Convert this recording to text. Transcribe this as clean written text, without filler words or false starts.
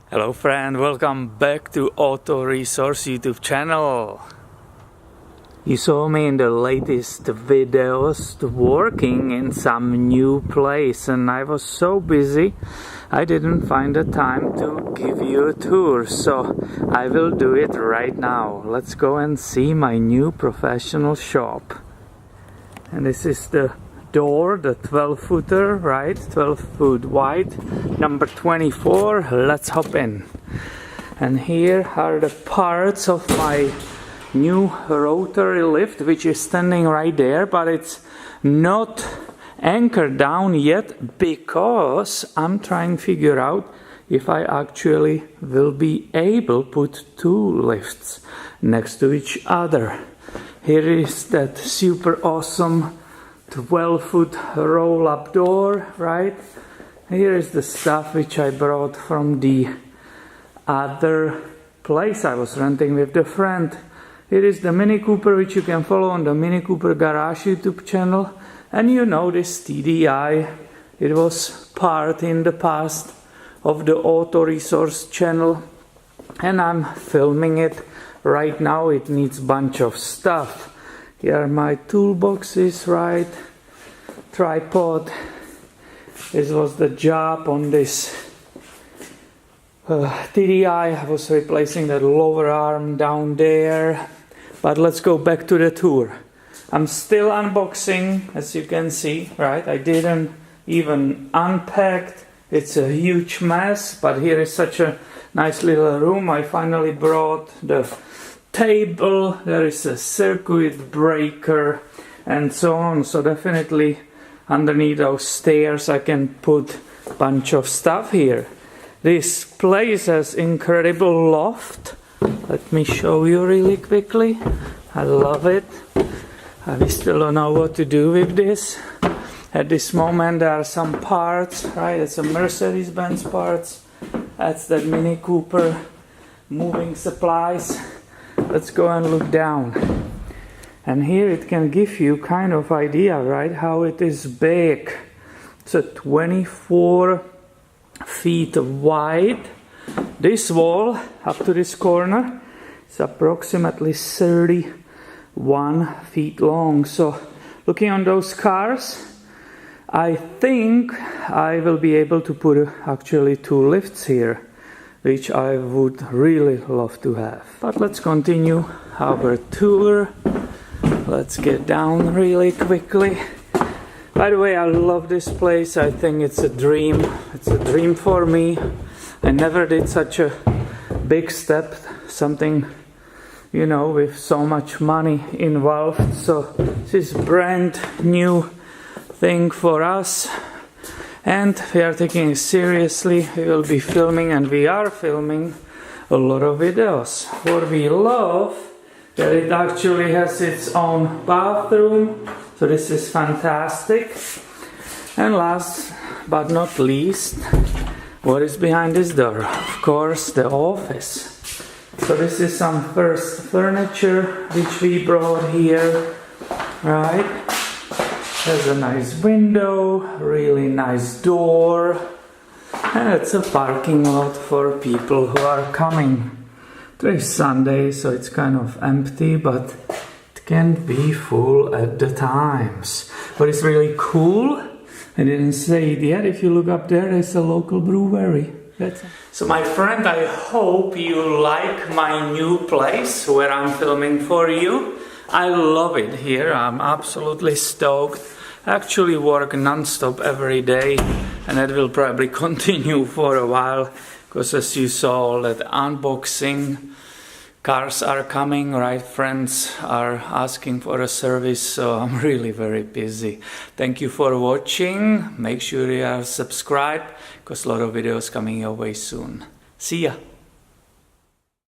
Hello friend, welcome back to Auto Resource YouTube channel. You saw me in the latest videos working in some new place and I was so busy I didn't find the time to give you a tour, so I will do it right now. Let's go and see my new professional shop. And this is the door, the 12-footer, right? 12 foot wide, number 24. Let's hop in. And here are the parts of my new rotary lift, which is standing right there, but it's not anchored down yet because I'm trying to figure out if I actually will be able to put two lifts next to each other. Here is that super awesome 12-foot roll-up door, right? Here is the stuff which I brought from the other place I was renting with the friend. Here is the Mini Cooper, which you can follow on the Mini Cooper Garage YouTube channel. And you know this TDI, it was part in the past of the Auto Resource channel. And I'm filming it right now. It needs a bunch of stuff. Here are my toolboxes, right? Tripod. This was the job on this TDI. I was replacing that lower arm down there. But let's go back to the tour. I'm still unboxing, as you can see, right? I didn't even unpack. It's a huge mess, but here is such a nice little room. I finally brought the table, there is a circuit breaker and so on, so definitely underneath those stairs I can put a bunch of stuff here. This place has incredible loft. Let me show you really quickly. I love it. I still don't know what to do with this. At this moment there are some parts, right? It's a Mercedes-Benz parts. That's that Mini Cooper moving supplies. Let's go and look down. And here it can give you kind of idea, right, how it is big. It's a 24 feet wide. This wall up to this corner is approximately 31 feet long. So looking on those cars, I think I will be able to put actually two lifts here, which I would really love to have. But let's continue our tour. Let's get down really quickly. By the way, I love this place. I think it's a dream. It's a dream for me. I never did such a big step, something, you know, with so much money involved. So this is brand new thing for us. And we are taking it seriously. We will be filming, and we are filming a lot of videos. What we love, that it actually has its own bathroom. So this is fantastic. And last but not least, what is behind this door? Of course, the office. So this is some first furniture which we brought here, right? There's a nice window, really nice door, and it's a parking lot for people who are coming. Today's Sunday, so it's kind of empty, but it can be full at the times. What is really cool, I didn't say it yet, if you look up there, there's a local brewery. So my friend, I hope you like my new place where I'm filming for you. I love it here, I'm absolutely stoked. I actually work non-stop every day, and that will probably continue for a while, because as you saw that unboxing, cars are coming, right? Friends are asking for a service, so I'm really very busy. Thank you for watching. Make sure you are subscribed, because a lot of videos coming your way soon. See ya!